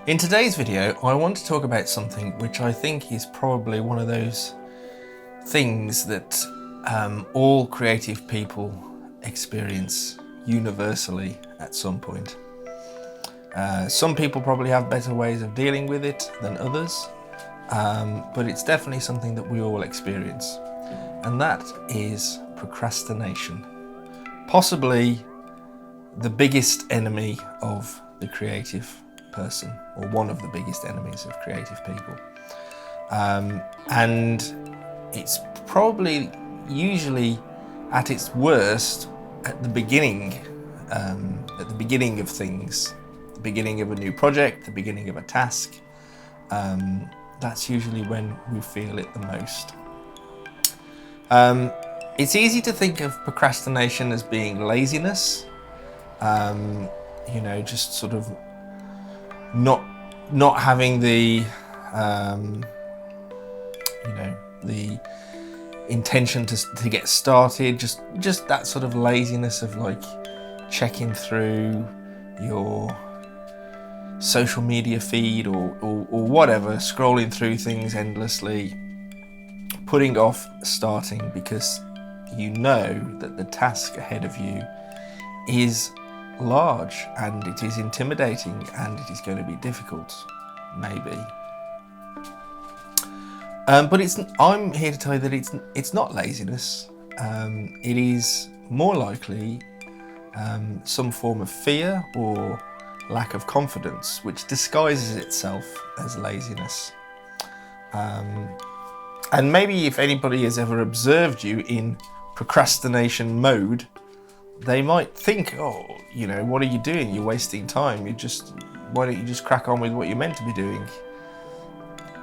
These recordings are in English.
In today's video, I want to talk about something which I think is probably one of those things that all creative people experience universally at some point. Some people probably have better ways of dealing with it than others, but it's definitely something that we all experience, and that is procrastination. Possibly the biggest enemy of the creative person, or one of the biggest enemies of creative people. And it's probably usually at its worst at the beginning of things, the beginning of a new project, the beginning of a task. That's usually when we feel it the most. It's easy to think of procrastination as being laziness, just sort of not having the the intention to get started, just that sort of laziness of like checking through your social media feed or whatever, scrolling through things endlessly, putting off starting because you know that the task ahead of you is large and it is intimidating and it is going to be difficult, maybe. But I'm here to tell you that it's not laziness. It is more likely some form of fear or lack of confidence, which disguises itself as laziness. And maybe if anybody has ever observed you in procrastination mode, they might think, what are you doing? You're wasting time. Why don't you just crack on with what you're meant to be doing?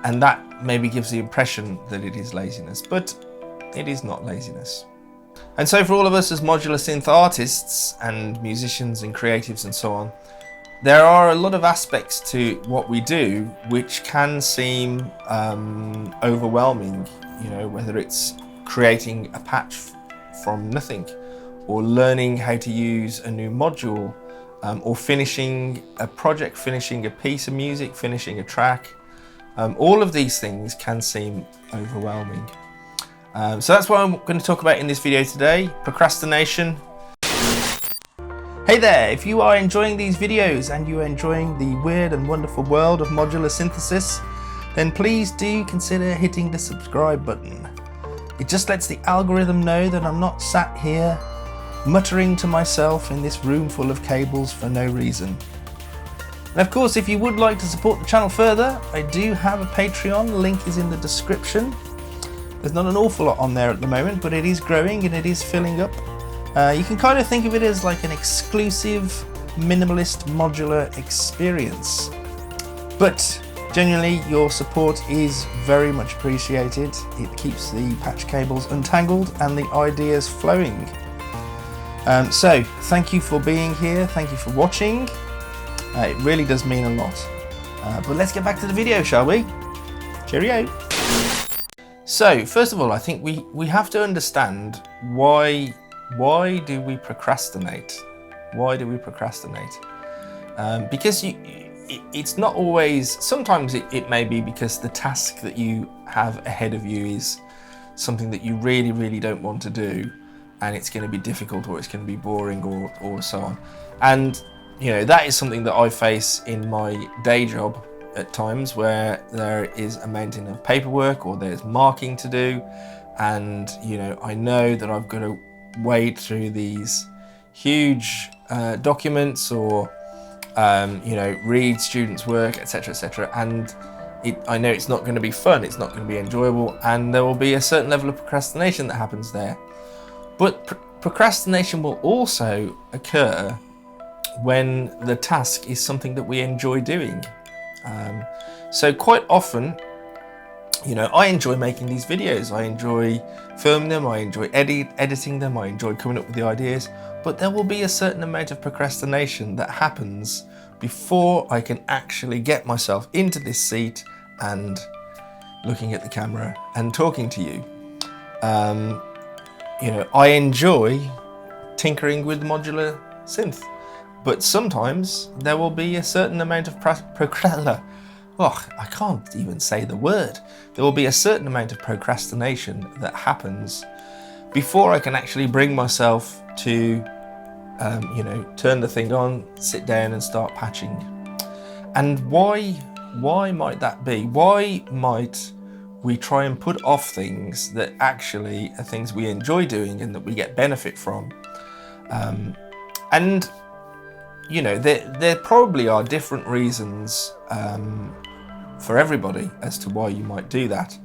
And that maybe gives the impression that it is laziness, but it is not laziness. And so for all of us as modular synth artists and musicians and creatives and so on, there are a lot of aspects to what we do which can seem overwhelming, whether it's creating a patch from nothing, or learning how to use a new module, or finishing a project, finishing a piece of music, finishing a track. All of these things can seem overwhelming. So that's what I'm going to talk about in this video today, procrastination. Hey there, if you are enjoying these videos and you are enjoying the weird and wonderful world of modular synthesis, then please do consider hitting the subscribe button. It just lets the algorithm know that I'm not sat here muttering to myself in this room full of cables for no reason. And of course, if you would like to support the channel further, I do have a Patreon, link is in the description. There's not an awful lot on there at the moment, but it is growing and it is filling up. You can kind of think of it as like an exclusive minimalist modular experience. But genuinely, your support is very much appreciated. It keeps the patch cables untangled and the ideas flowing. So thank you for being here, thank you for watching. It really does mean a lot. But let's get back to the video, shall we? Cheerio. So first of all, I think we have to understand why do we procrastinate? Why do we procrastinate? Because it's not always, sometimes it may be because the task that you have ahead of you is something that you really, really don't want to do, and it's going to be difficult, or it's going to be boring, or so on. And that is something that I face in my day job at times, where there is a mountain of paperwork or there's marking to do, and I know that I've got to wade through these huge documents, or read students' work, etc., and I know it's not going to be fun, it's not going to be enjoyable, and there will be a certain level of procrastination that happens there. But procrastination will also occur when the task is something that we enjoy doing. So quite often, I enjoy making these videos, I enjoy filming them, I enjoy editing them, I enjoy coming up with the ideas, but there will be a certain amount of procrastination that happens before I can actually get myself into this seat and looking at the camera and talking to you. I enjoy tinkering with modular synth. But sometimes there will be a certain amount of I can't even say the word. There will be a certain amount of procrastination that happens before I can actually bring myself to, turn the thing on, sit down and start patching. And why might that be? Why might we try and put off things that actually are things we enjoy doing and that we get benefit from? There probably are different reasons for everybody as to why you might do that.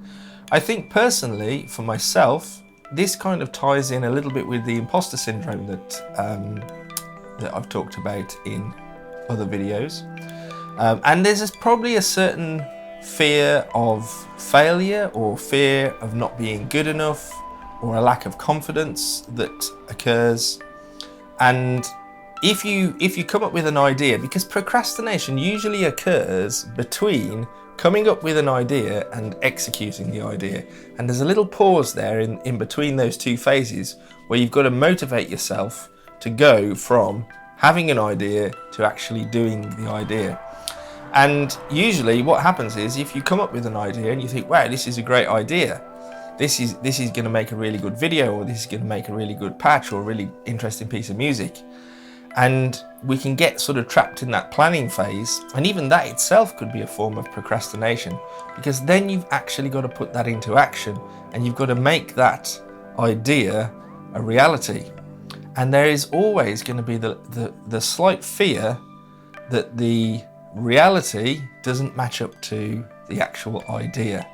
I think personally, for myself, this kind of ties in a little bit with the imposter syndrome that I've talked about in other videos. And there's probably a certain fear of failure or fear of not being good enough or a lack of confidence that occurs. And if you come up with an idea, because procrastination usually occurs between coming up with an idea and executing the idea. And there's a little pause there in between those two phases where you've got to motivate yourself to go from having an idea to actually doing the idea. And usually what happens is if you come up with an idea and you think, wow, this is a great idea, this is going to make a really good video, or this is going to make a really good patch or a really interesting piece of music. And we can get sort of trapped in that planning phase, and even that itself could be a form of procrastination, because then you've actually got to put that into action and you've got to make that idea a reality. And there is always going to be the slight fear that the reality doesn't match up to the actual idea,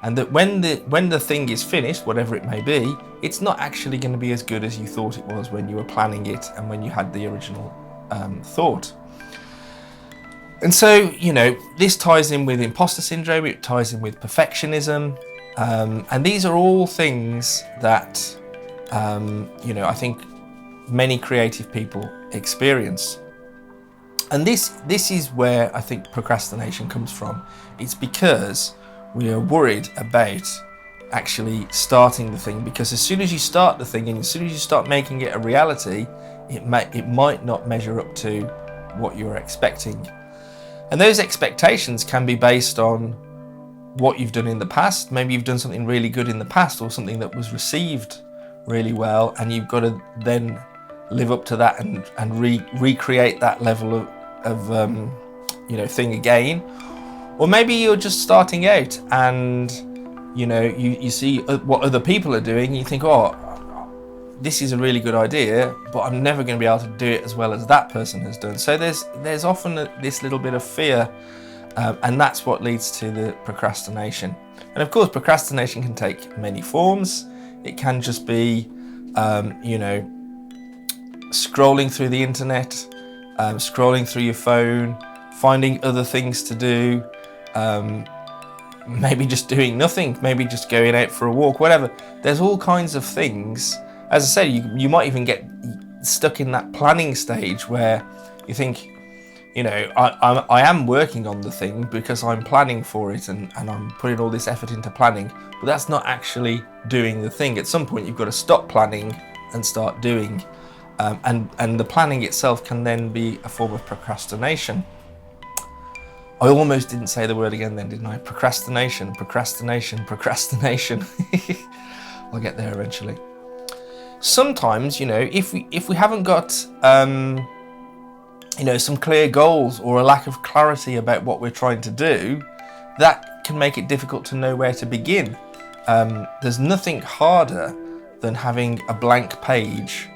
and that when the thing is finished, whatever it may be, it's not actually going to be as good as you thought it was when you were planning it and when you had the original thought. And so, this ties in with imposter syndrome, it ties in with perfectionism, and these are all things that I think many creative people experience. And this is where I think procrastination comes from. It's because we are worried about actually starting the thing, because as soon as you start the thing and as soon as you start making it a reality, it might not measure up to what you're expecting. And those expectations can be based on what you've done in the past. Maybe you've done something really good in the past, or something that was received really well, and you've got to then live up to that and recreate that level of thing again. Or maybe you're just starting out and you see what other people are doing and you think, oh, this is a really good idea, but I'm never going to be able to do it as well as that person has done. So there's often this little bit of fear, and that's what leads to the procrastination. And of course, procrastination can take many forms. It can just be scrolling through the internet, scrolling through your phone, finding other things to do, maybe just doing nothing, maybe just going out for a walk, whatever. There's all kinds of things. As I said, you might even get stuck in that planning stage where you think, I am working on the thing because I'm planning for it and I'm putting all this effort into planning, but that's not actually doing the thing. At some point you've got to stop planning and start doing, and the planning itself can then be a form of procrastination. I almost didn't say the word again then, didn't I? Procrastination. I'll get there eventually. Sometimes, if we haven't got some clear goals or a lack of clarity about what we're trying to do, that can make it difficult to know where to begin. There's nothing harder than having a blank page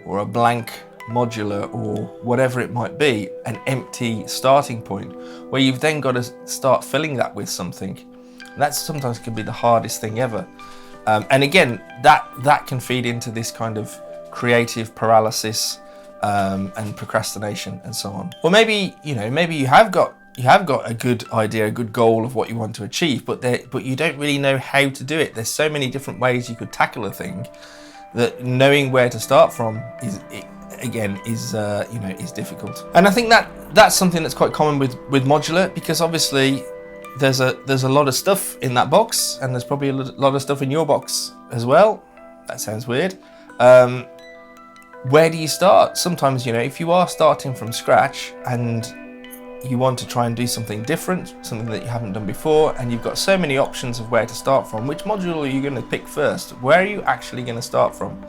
or a blank modular or whatever it might be, an empty starting point, where you've then got to start filling that with something. And that sometimes can be the hardest thing ever. And again, that can feed into this kind of creative paralysis and procrastination and so on. Or maybe you have got a good idea, a good goal of what you want to achieve, but you don't really know how to do it. There's so many different ways you could tackle a thing that knowing where to start from is difficult. And I think that's something that's quite common with modular, because obviously there's a lot of stuff in that box, and there's probably a lot of stuff in your box as well. That sounds weird. where do you start? Sometimes, you know, if you are starting from scratch and you want to try and do something different, something that you haven't done before, and you've got so many options of where to start from, which module are you going to pick first? Where are you actually going to start from?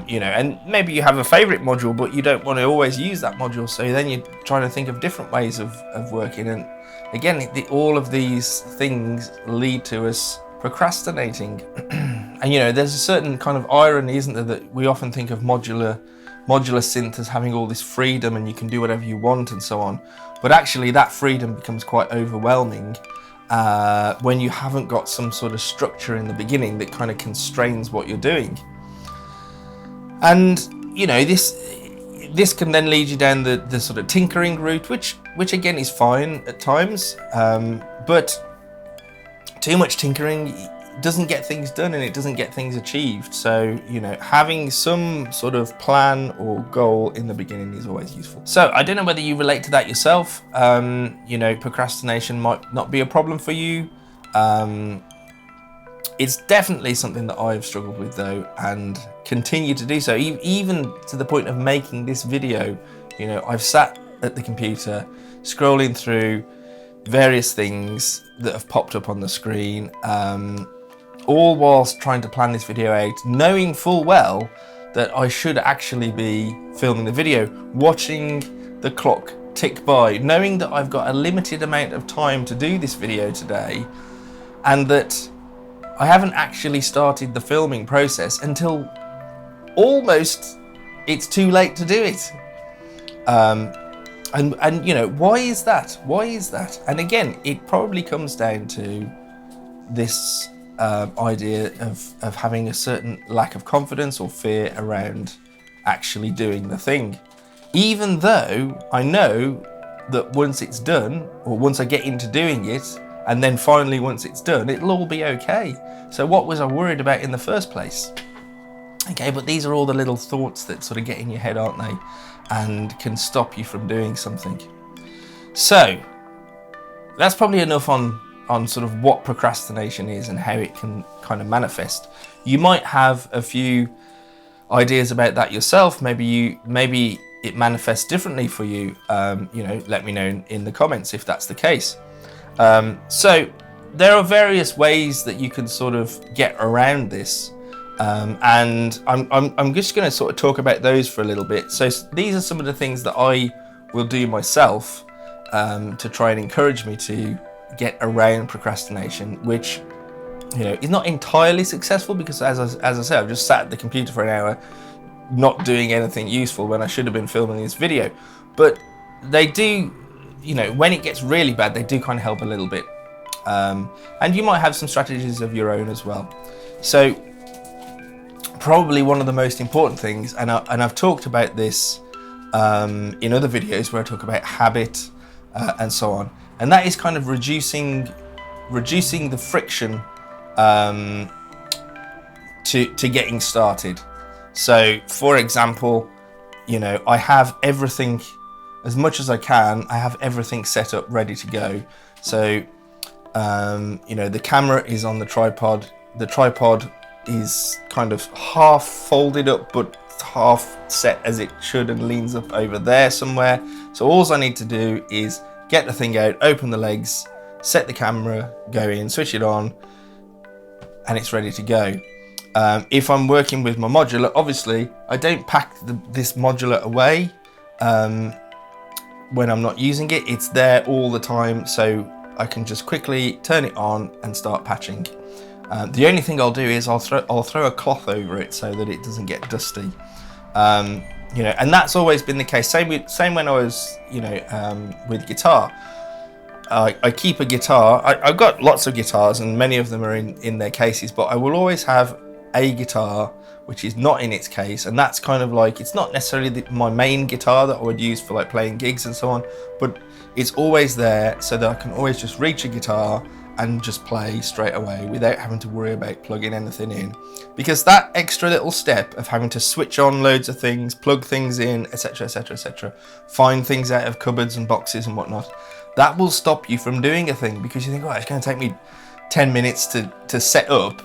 You know, and maybe you have a favorite module, but you don't want to always use that module. So then you're trying to think of different ways of working. And again, all of these things lead to us procrastinating. And, you know, there's a certain kind of irony, isn't there, that we often think of modular synth as having all this freedom and you can do whatever you want and so on. But actually that freedom becomes quite overwhelming when you haven't got some sort of structure in the beginning that kind of constrains what you're doing. And, you know, this can then lead you down the sort of tinkering route, which again is fine at times, but too much tinkering doesn't get things done and it doesn't get things achieved. So, you know, having some sort of plan or goal in the beginning is always useful. So I don't know whether you relate to that yourself. You know, procrastination might not be a problem for you. It's definitely something that I've struggled with though, and continue to do so, even to the point of making this video. You know, I've sat at the computer scrolling through various things that have popped up on the screen, all whilst trying to plan this video out, knowing full well that I should actually be filming the video, watching the clock tick by, knowing that I've got a limited amount of time to do this video today, and that I haven't actually started the filming process until almost it's too late to do it. And you know, why is that? Why is that? And again, it probably comes down to this idea of having a certain lack of confidence or fear around actually doing the thing. Even though I know that once it's done, or once I get into doing it, and then finally once it's done, it'll all be okay. So what was I worried about in the first place? Okay, but these are all the little thoughts that sort of get in your head, aren't they? And can stop you from doing something. So that's probably enough on sort of what procrastination is and how it can kind of manifest. You might have a few ideas about that yourself. Maybe it manifests differently for you. You know, let me know in the comments if that's the case. So there are various ways that you can sort of get around this. And I'm just going to sort of talk about those for a little bit. So these are some of the things that I will do myself to try and encourage me to get around procrastination, which, you know, is not entirely successful because as I said, I've just sat at the computer for an hour not doing anything useful when I should have been filming this video. But they do, you know, when it gets really bad, they do kind of help a little bit. And you might have some strategies of your own as well. So probably one of the most important things, and I've talked about this in other videos where I talk about habit and so on, and that is kind of reducing the friction to getting started. So for example, you know, I have everything, as much as I can, I have everything set up ready to go. So you know, the camera is on the tripod. The tripod is kind of half folded up but half set as it should and leans up over there somewhere. So all I need to do is get the thing out, open the legs, set the camera going, switch it on, and it's ready to go. If I'm working with my modular, obviously I don't pack this modular away when I'm not using it. It's there all the time, so I can just quickly turn it on and start patching. The only thing I'll do is I'll throw a cloth over it so that it doesn't get dusty. You know, and that's always been the case. Same when I was, you know, with guitar. I keep a guitar. I've got lots of guitars, and many of them are in their cases. But I will always have a guitar which is not in its case, and that's kind of like, it's not necessarily my main guitar that I would use for like playing gigs and so on, but it's always there so that I can always just reach a guitar and just play straight away without having to worry about plugging anything in. Because that extra little step of having to switch on loads of things, plug things in, etc, etc, etc, find things out of cupboards and boxes and whatnot, that will stop you from doing a thing, because you think, oh, it's going to take me 10 minutes to set up,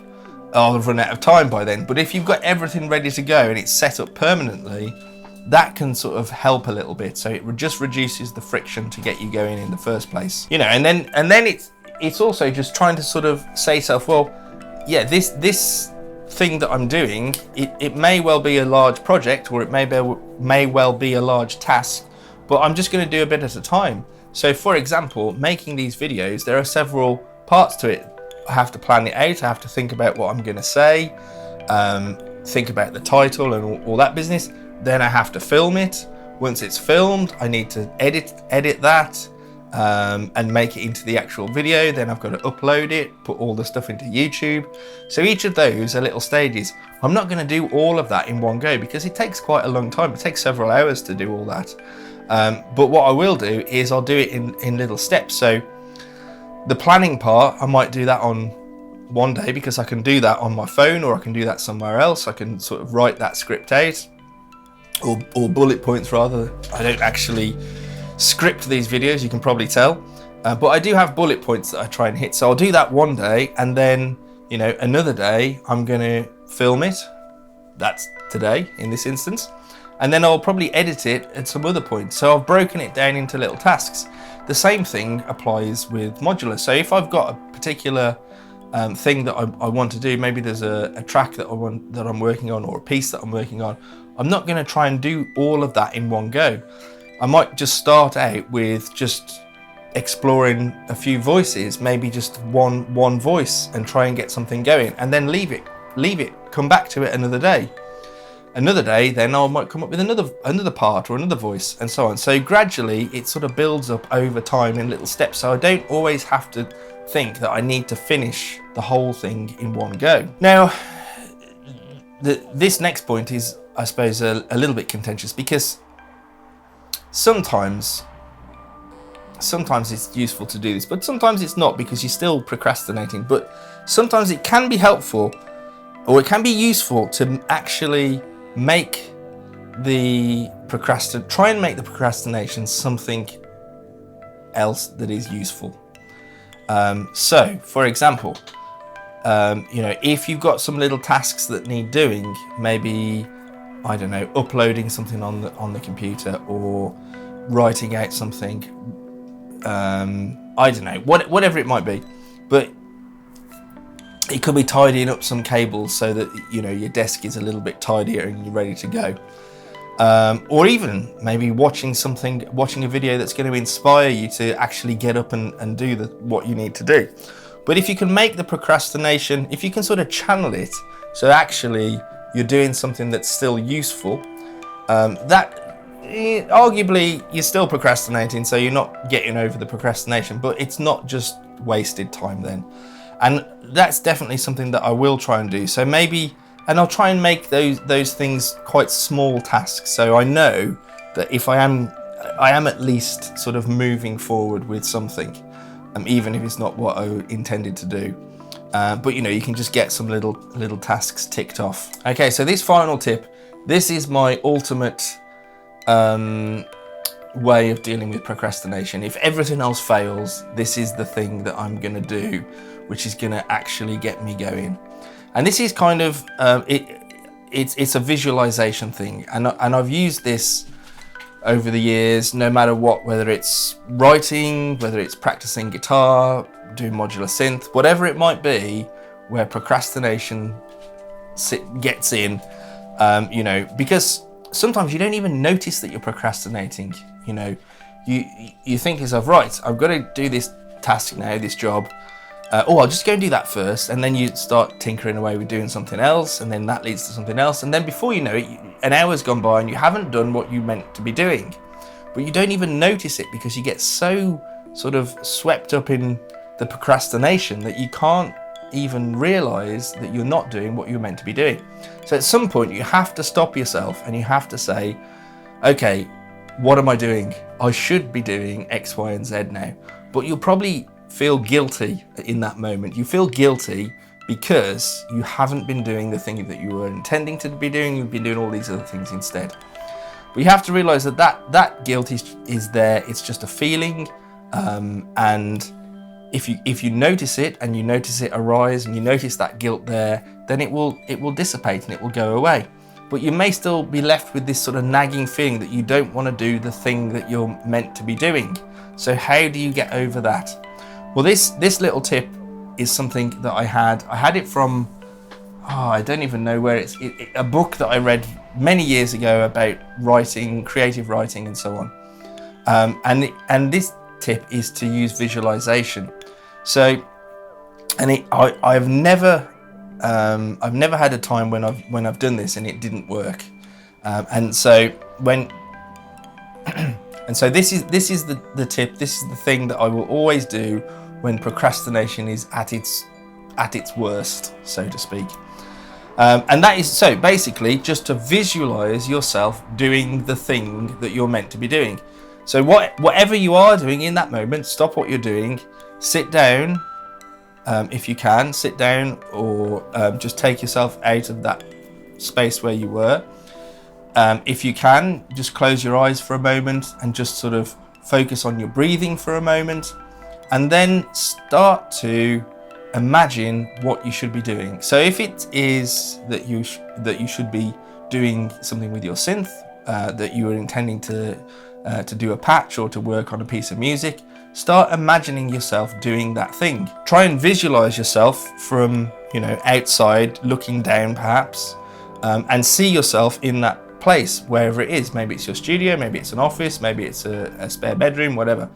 I'll have run out of time by then. But if you've got everything ready to go and it's set up permanently, that can sort of help a little bit. So it just reduces the friction to get you going in the first place. You know, and then it's also just trying to sort of say to yourself, well, yeah, this thing that I'm doing, it may well be a large project, or it may well be a large task, but I'm just going to do a bit at a time. So for example, making these videos, there are several parts to it. I have to plan it out, I have to think about what I'm going to say, think about the title and all that business. Then I have to film it. Once it's filmed, I need to edit that and make it into the actual video. Then I've got to upload it, put all the stuff into YouTube. So each of those are little stages. I'm not going to do all of that in one go because it takes quite a long time. It takes several hours to do all that. But what I will do is I'll do it in little steps. So the planning part, I might do that on one day because I can do that on my phone, or I can do that somewhere else. I can sort of write that script out, or bullet points rather. I don't actually script these videos, you can probably tell, but I do have bullet points that I try and hit. So I'll do that one day, and then, you know, another day I'm going to film it. That's today in this instance. And then I'll probably edit it at some other point. So I've broken it down into little tasks. The same thing applies with modular. So if I've got a particular thing that I want to do, maybe there's a track that I'm working on, or a piece that I'm working on, I'm not going to try and do all of that in one go. I might just start out with just exploring a few voices, maybe just one voice, and try and get something going, and then leave it, come back to it another day. Another day, then I might come up with another part or another voice, and so on. So gradually it sort of builds up over time in little steps. So I don't always have to think that I need to finish the whole thing in one go. Now, this next point is, I suppose, a little bit contentious, because sometimes it's useful to do this, but sometimes it's not, because you're still procrastinating. But sometimes it can be helpful, or it can be useful, to actually make the procrastination something else that is useful. So, for example, you know, if you've got some little tasks that need doing, maybe, I don't know, uploading something on the computer, or writing out something, I don't know, whatever it might be, but it could be tidying up some cables so that, you know, your desk is a little bit tidier and you're ready to go. Or even maybe watching a video that's going to inspire you to actually get up and do what you need to do. But if you can make the procrastination, if you can sort of channel it, so actually you're doing something that's still useful, arguably you're still procrastinating, so you're not getting over the procrastination, but it's not just wasted time then. And that's definitely something that I will try and do. So maybe, and I'll try and make those things quite small tasks, so I know that if I am at least sort of moving forward with something, even if it's not what I intended to do. But you know, you can just get some little tasks ticked off. Okay, so this final tip, this is my ultimate way of dealing with procrastination. If everything else fails, this is the thing that I'm going to do, which is going to actually get me going. And this is kind of it's a visualization thing, and I've used this over the years, no matter what, whether it's writing, whether it's practicing guitar, doing modular synth, whatever it might be, where procrastination gets in, you know, because sometimes you don't even notice that you're procrastinating. You know, you think to yourself, right, I've got to do this task now, this job. I'll just go and do that first, and then you start tinkering away with doing something else, and then that leads to something else, and then before you know it, an hour's gone by and you haven't done what you meant to be doing. But you don't even notice it because you get so sort of swept up in the procrastination that you can't even realize that you're not doing what you're meant to be doing. So at some point you have to stop yourself and you have to say, okay, what am I doing? I should be doing X, Y, and Z now. But you'll probably feel guilty in that moment. You feel guilty because you haven't been doing the thing that you were intending to be doing. You've been doing all these other things instead. But you have to realize that guilt is there. It's just a feeling, and if you notice it and you notice it arise and you notice that guilt there, then it will dissipate and it will go away. But you may still be left with this sort of nagging feeling that you don't want to do the thing that you're meant to be doing. So how do you get over that? Well, this little tip is something that I had it from, I don't even know where a book that I read many years ago about writing, creative writing and so on. And this tip is to use visualization. So, and I've never had a time when I've done this and it didn't work. And so this is the tip. This is the thing that I will always do when procrastination is at its worst, so to speak. And that is, so basically just to visualize yourself doing the thing that you're meant to be doing. So whatever you are doing in that moment, stop what you're doing, sit down, if you can, sit down, or just take yourself out of that space where you were. If you can, just close your eyes for a moment and just sort of focus on your breathing for a moment, and then start to imagine what you should be doing. So if it is that you should be doing something with your synth, that you were intending to do a patch or to work on a piece of music, start imagining yourself doing that thing. Try and visualize yourself from, outside, looking down perhaps, and see yourself in that place, wherever it is. Maybe it's your studio, maybe it's an office, maybe it's a spare bedroom, whatever.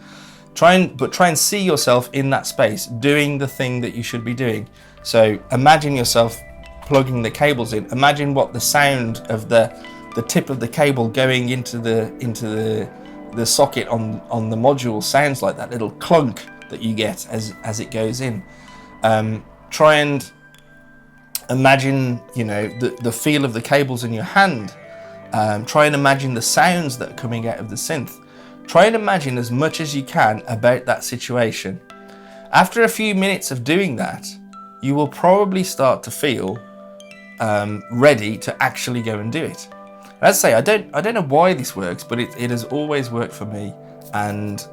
Try and see yourself in that space doing the thing that you should be doing. So imagine yourself plugging the cables in. Imagine what the sound of the tip of the cable going into the socket on the module sounds like, that little clunk that you get as it goes in. Try and imagine the feel of the cables in your hand. Try and imagine the sounds that are coming out of the synth. Try and imagine as much as you can about that situation. After a few minutes of doing that, you will probably start to feel ready to actually go and do it. As I say, I don't know why this works, but it has always worked for me, and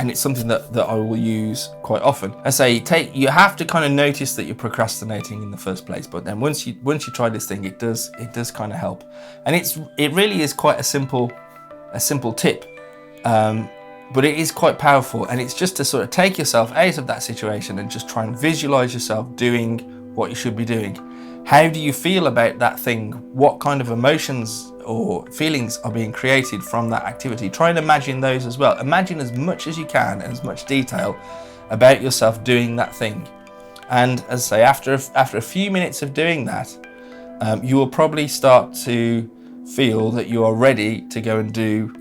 it's something that I will use quite often. As I say, you have to kind of notice that you're procrastinating in the first place, but then once you try this thing, it does kind of help, and it really is quite a simple tip, but it is quite powerful, and it's just to sort of take yourself out of that situation and just try and visualize yourself doing what you should be doing. How do you feel about that thing? What kind of emotions or feelings are being created from that activity? Try and imagine those as well. Imagine as much as you can, as much detail about yourself doing that thing. And as I say, after a few minutes of doing that, you will probably start to feel that you are ready to go and do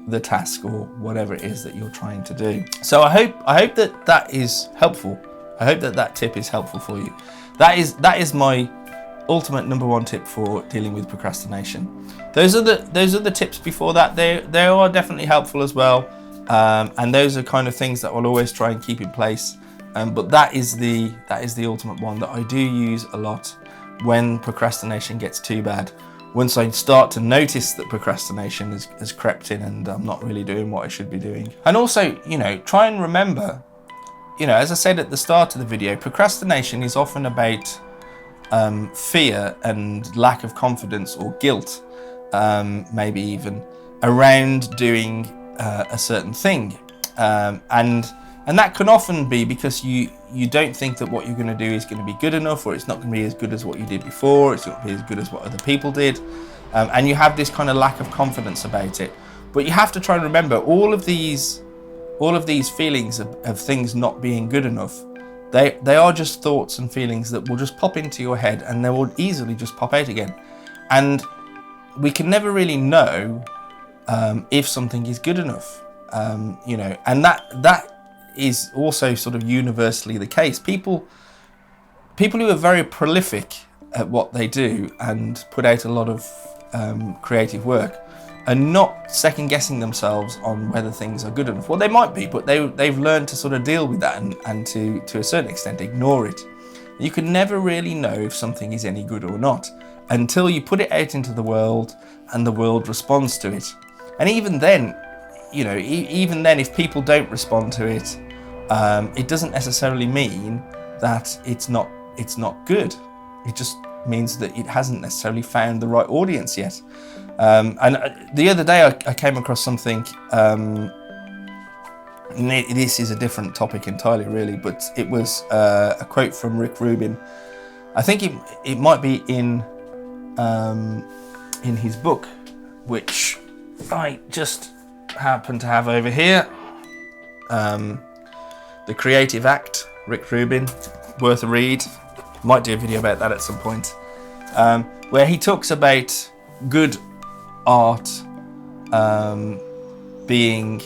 the task or whatever it is that you're trying to do. So I hope that is helpful. I hope that tip is helpful for you. That is my ultimate number one tip for dealing with procrastination. Those are the tips before that. They are definitely helpful as well, and those are kind of things that I'll always try and keep in place. But that is the ultimate one that I do use a lot when procrastination gets too bad. Once I start to notice that procrastination has crept in and I'm not really doing what I should be doing. And also, try and remember, as I said at the start of the video, procrastination is often about fear and lack of confidence or guilt, maybe even around doing a certain thing, and that can often be because you don't think that what you're going to do is going to be good enough, or it's not going to be as good as what you did before, it's not going to be as good as what other people did, and you have this kind of lack of confidence about it. But you have to try and remember all of these feelings of things not being good enough. They are just thoughts and feelings that will just pop into your head, and they will easily just pop out again. And we can never really know if something is good enough, and that is also sort of universally the case. People who are very prolific at what they do and put out a lot of creative work are not second guessing themselves on whether things are good enough. Well, they might be, but they've learned to sort of deal with that and to a certain extent ignore it. You can never really know if something is any good or not until you put it out into the world and the world responds to it. And even then, if people don't respond to it, it doesn't necessarily mean that it's not good. It just means that it hasn't necessarily found the right audience yet. And the other day I came across something, this is a different topic entirely really, but it was a quote from Rick Rubin. I think it might be in his book, which I just happen to have over here. The Creative Act, Rick Rubin, worth a read. Might do a video about that at some point, where he talks about good art being,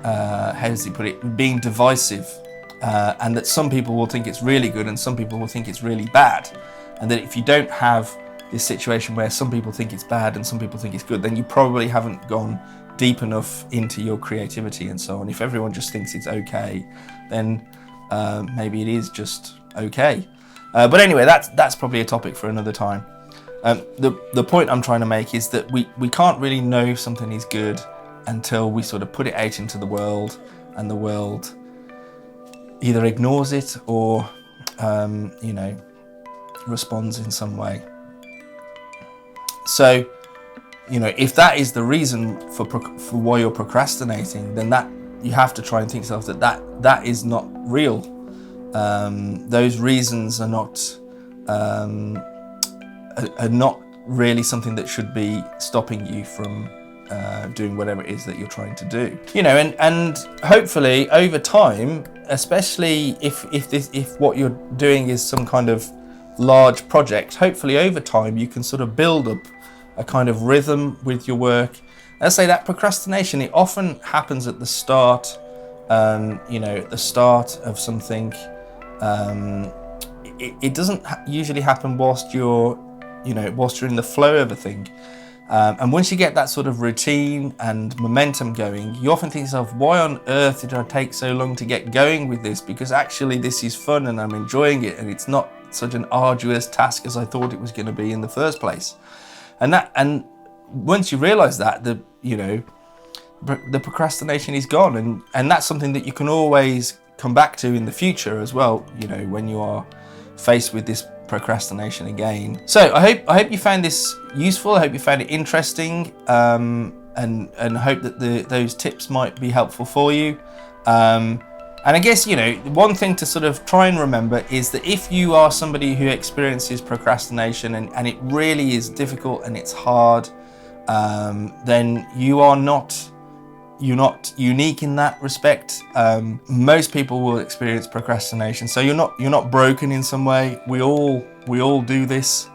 how does he put it, being divisive, and that some people will think it's really good and some people will think it's really bad, and that if you don't have this situation where some people think it's bad and some people think it's good, then you probably haven't gone deep enough into your creativity and so on. If everyone just thinks it's okay, then maybe it is just okay. But anyway, that's probably a topic for another time. The point I'm trying to make is that we can't really know if something is good until we sort of put it out into the world, and the world either ignores it or responds in some way. So, if that is the reason for why you're procrastinating, then that you have to try and think to yourself that is not real. Those reasons are not really something that should be stopping you from doing whatever it is that you're trying to do. And hopefully over time, especially if what you're doing is some kind of large project, hopefully over time you can sort of build up a kind of rhythm with your work. Let's say that procrastination, it often happens at the start, at the start of something. It doesn't usually happen whilst you're in the flow of a thing. And once you get that sort of routine and momentum going, you often think to yourself, why on earth did I take so long to get going with this? Because actually this is fun and I'm enjoying it, and it's not such an arduous task as I thought it was going to be in the first place. And once you realize that, the procrastination is gone, and that's something that you can always come back to in the future as well, when you are faced with this procrastination again. So I hope you found this useful. I hope you found it interesting, and hope that those tips might be helpful for you. And I guess, one thing to sort of try and remember is that if you are somebody who experiences procrastination and it really is difficult and it's hard, then you're not unique in that respect. Most people will experience procrastination, so you're not broken in some way. We all do this,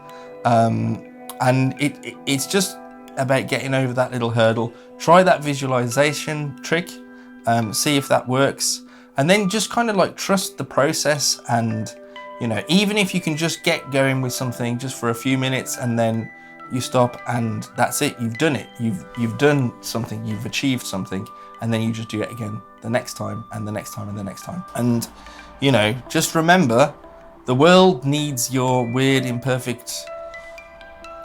and it's just about getting over that little hurdle. Try that visualization trick, see if that works. And then just kind of like trust the process, and even if you can just get going with something just for a few minutes and then you stop and that's it, you've done it, you've done something, you've achieved something, and then you just do it again the next time and the next time and the next time. And just remember, the world needs your weird, imperfect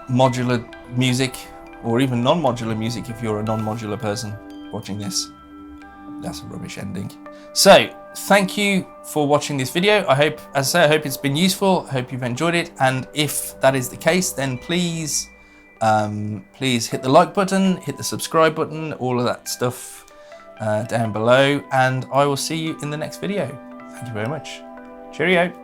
modular music, or even non-modular music if you're a non-modular person watching this. That's a rubbish ending. So thank you for watching this video. I hope it's been useful. I hope you've enjoyed it. And if that is the case, then please hit the like button, hit the subscribe button, all of that stuff down below. And I will see you in the next video. Thank you very much. Cheerio.